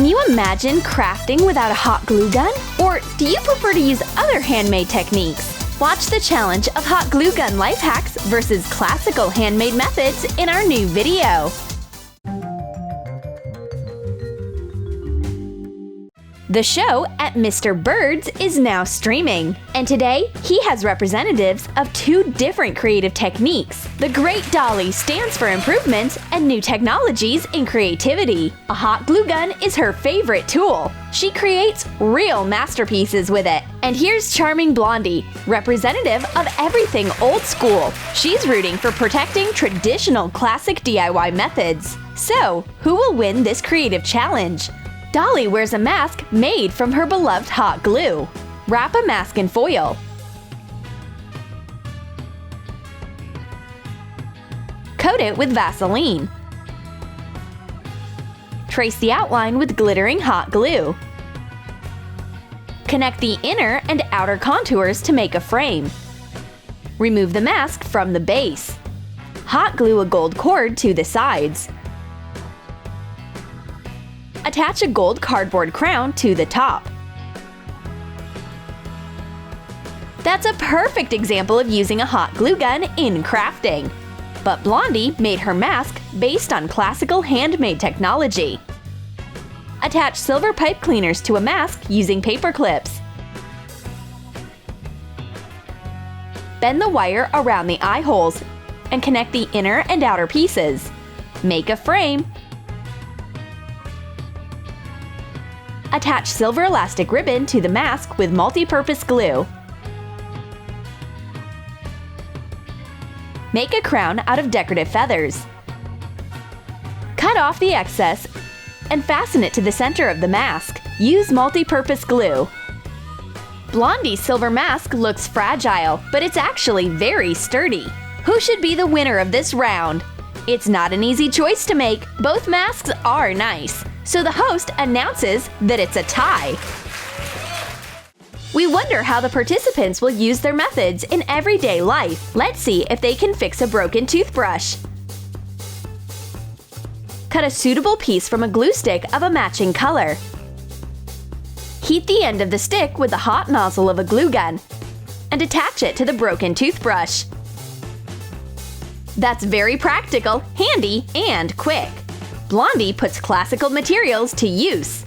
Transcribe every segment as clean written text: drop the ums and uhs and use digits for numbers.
Can you imagine crafting without a hot glue gun? Or do you prefer to use other handmade techniques? Watch the challenge of hot glue gun life hacks versus classical handmade methods in our new video. The show at Mr. Bird's is now streaming, and today he has representatives of two different creative techniques. The Great Dolly stands for improvements and new technologies in creativity. A hot glue gun is her favorite tool. She creates real masterpieces with it. And here's charming Blondie, representative of everything old school. She's rooting for protecting traditional classic DIY methods. So, who will win this creative challenge? Dolly wears a mask made from her beloved hot glue. Wrap a mask in foil. Coat it with Vaseline. Trace the outline with glittering hot glue. Connect the inner and outer contours to make a frame. Remove the mask from the base. Hot glue a gold cord to the sides. Attach a gold cardboard crown to the top. That's a perfect example of using a hot glue gun in crafting. But Blondie made her mask based on classical handmade technology. Attach silver pipe cleaners to a mask using paper clips. Bend the wire around the eye holes and connect the inner and outer pieces. Make a frame. Attach silver elastic ribbon to the mask with multi-purpose glue. Make a crown out of decorative feathers. Cut off the excess and fasten it to the center of the mask. Use multi-purpose glue. Blondie's silver mask looks fragile, but it's actually very sturdy. Who should be the winner of this round? It's not an easy choice to make. Both masks are nice. So the host announces that it's a tie. We wonder how the participants will use their methods in everyday life. Let's see if they can fix a broken toothbrush. Cut a suitable piece from a glue stick of a matching color. Heat the end of the stick with the hot nozzle of a glue gun and attach it to the broken toothbrush. That's very practical, handy, and quick. Blondie puts classical materials to use.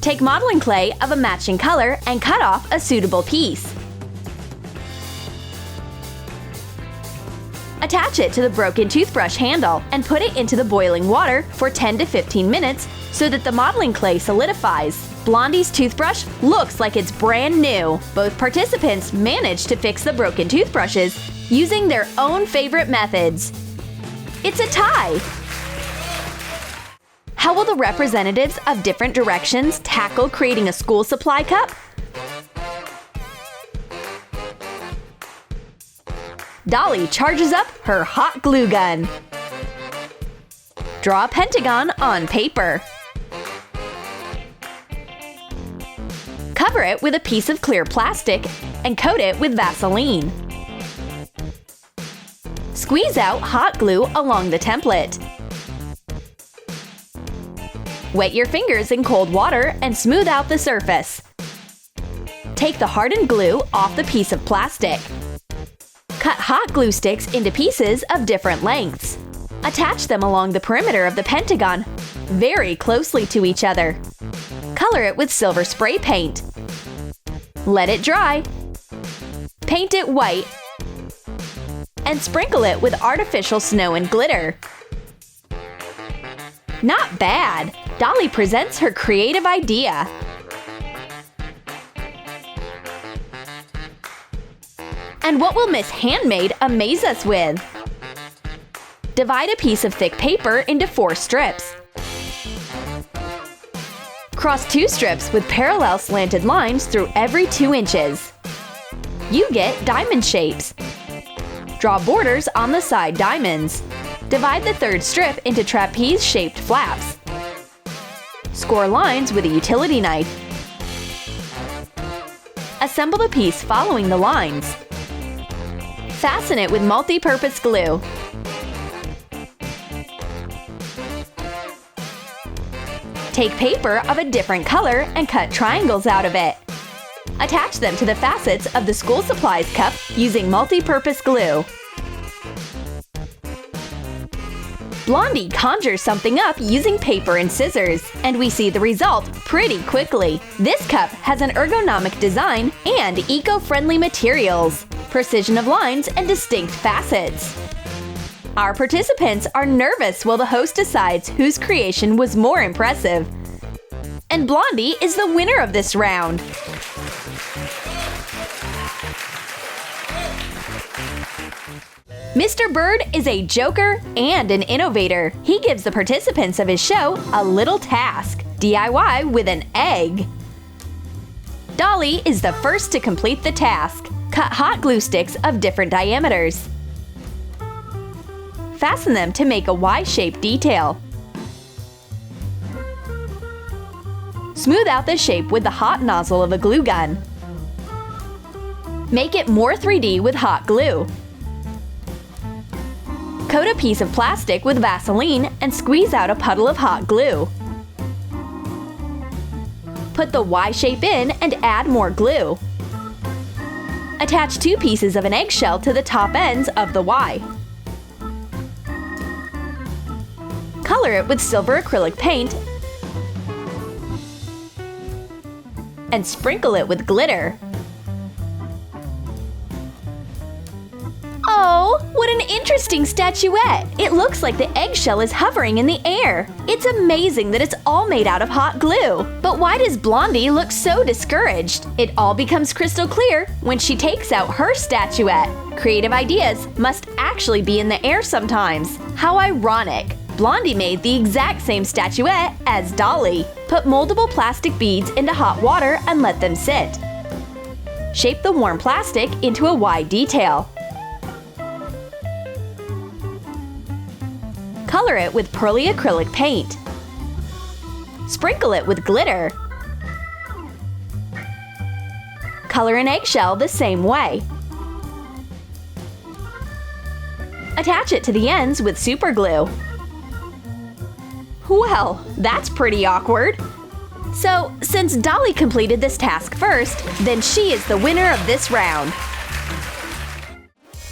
Take modeling clay of a matching color and cut off a suitable piece. Attach it to the broken toothbrush handle and put it into the boiling water for 10 to 15 minutes so that the modeling clay solidifies. Blondie's toothbrush looks like it's brand new. Both participants managed to fix the broken toothbrushes using their own favorite methods. It's a tie! How will the representatives of different directions tackle creating a school supply cup? Dolly charges up her hot glue gun. Draw a pentagon on paper. Cover it with a piece of clear plastic and coat it with Vaseline. Squeeze out hot glue along the template. Wet your fingers in cold water and smooth out the surface. Take the hardened glue off the piece of plastic. Cut hot glue sticks into pieces of different lengths. Attach them along the perimeter of the pentagon, very closely to each other. Color it with silver spray paint. Let it dry. Paint it white and sprinkle it with artificial snow and glitter. Not bad! Dolly presents her creative idea. And what will Miss Handmade amaze us with? Divide a piece of thick paper into 4 strips. Cross 2 strips with parallel slanted lines through every 2 inches. You get diamond shapes. Draw borders on the side diamonds. Divide the 3rd strip into trapeze-shaped flaps. Score lines with a utility knife. Assemble the piece following the lines. Fasten it with multi-purpose glue. Take paper of a different color and cut triangles out of it. Attach them to the facets of the school supplies cup using multi-purpose glue. Blondie conjures something up using paper and scissors, and we see the result pretty quickly. This cup has an ergonomic design and eco-friendly materials, precision of lines, and distinct facets. Our participants are nervous while the host decides whose creation was more impressive. And Blondie is the winner of this round. Mr. Bird is a joker and an innovator. He gives the participants of his show a little task: DIY with an egg. Dolly is the first to complete the task. Cut hot glue sticks of different diameters. Fasten them to make a Y-shaped detail. Smooth out the shape with the hot nozzle of a glue gun. Make it more 3D with hot glue. Coat a piece of plastic with Vaseline and squeeze out a puddle of hot glue. Put the Y shape in and add more glue. Attach 2 pieces of an eggshell to the top ends of the Y. Color it with silver acrylic paint and sprinkle it with glitter. Oh, what an interesting statuette! It looks like the eggshell is hovering in the air. It's amazing that it's all made out of hot glue. But why does Blondie look so discouraged? It all becomes crystal clear when she takes out her statuette. Creative ideas must actually be in the air sometimes. How ironic! Blondie made the exact same statuette as Dolly. Put moldable plastic beads into hot water and let them sit. Shape the warm plastic into a Y detail. Color it with pearly acrylic paint. Sprinkle it with glitter. Color an eggshell the same way. Attach it to the ends with super glue. Well, that's pretty awkward. So, since Dolly completed this task first, then she is the winner of this round.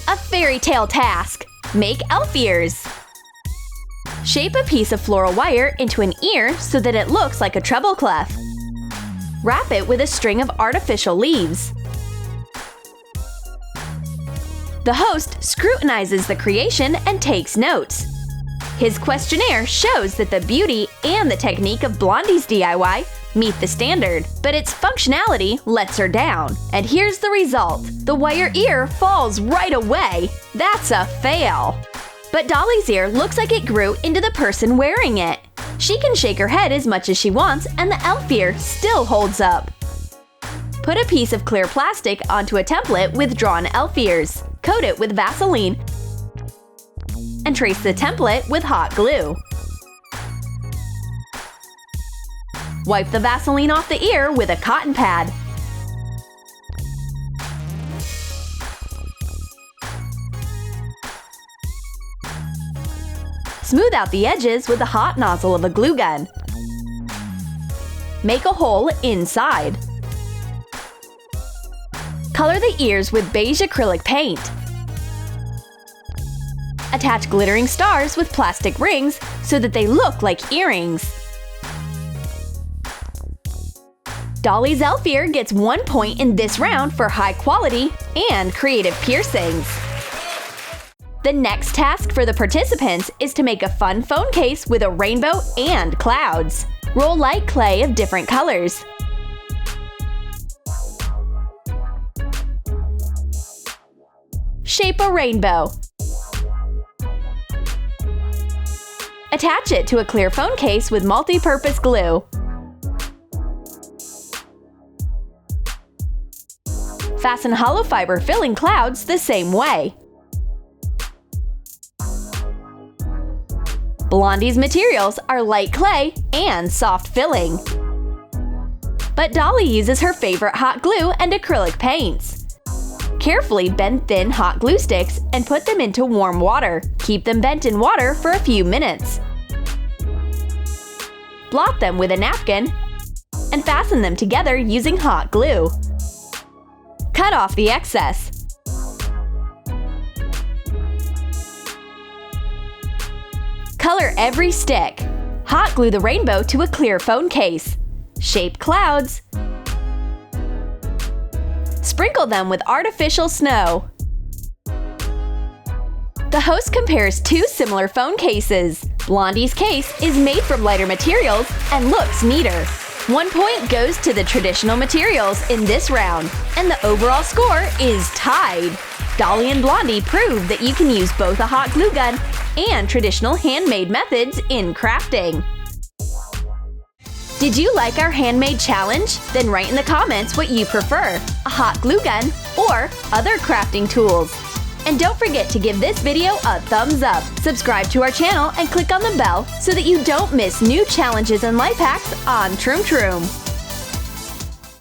A fairy tale task. Make elf ears. Shape a piece of floral wire into an ear so that it looks like a treble clef. Wrap it with a string of artificial leaves. The host scrutinizes the creation and takes notes. His questionnaire shows that the beauty and the technique of Blondie's DIY meet the standard, but its functionality lets her down. And here's the result. The wire ear falls right away. That's a fail. But Dolly's ear looks like it grew into the person wearing it. She can shake her head as much as she wants and the elf ear still holds up. Put a piece of clear plastic onto a template with drawn elf ears. Coat it with Vaseline and trace the template with hot glue. Wipe the Vaseline off the ear with a cotton pad. Smooth out the edges with the hot nozzle of a glue gun. Make a hole inside. Color the ears with beige acrylic paint. Attach glittering stars with plastic rings so that they look like earrings. Dolly's elf ear gets 1 point in this round for high quality and creative piercings. The next task for the participants is to make a fun phone case with a rainbow and clouds. Roll light clay of different colors. Shape a rainbow. Attach it to a clear phone case with multi-purpose glue. Fasten hollow fiber filling clouds the same way. Blondie's materials are light clay and soft filling. But Dolly uses her favorite hot glue and acrylic paints. Carefully bend thin hot glue sticks and put them into warm water. Keep them bent in water for a few minutes. blot them with a napkin, and fasten them together using hot glue. Cut off the excess. Color every stick. Hot glue the rainbow to a clear phone case. Shape clouds. Sprinkle them with artificial snow. The host compares two similar phone cases. Blondie's case is made from lighter materials and looks neater. 1 point goes to the traditional materials in this round, and the overall score is tied. Dolly and Blondie prove that you can use both a hot glue gun and traditional handmade methods in crafting. Did you like our handmade challenge? Then write in the comments what you prefer, a hot glue gun or other crafting tools. And don't forget to give this video a thumbs up, subscribe to our channel, and click on the bell so that you don't miss new challenges and life hacks on Troom.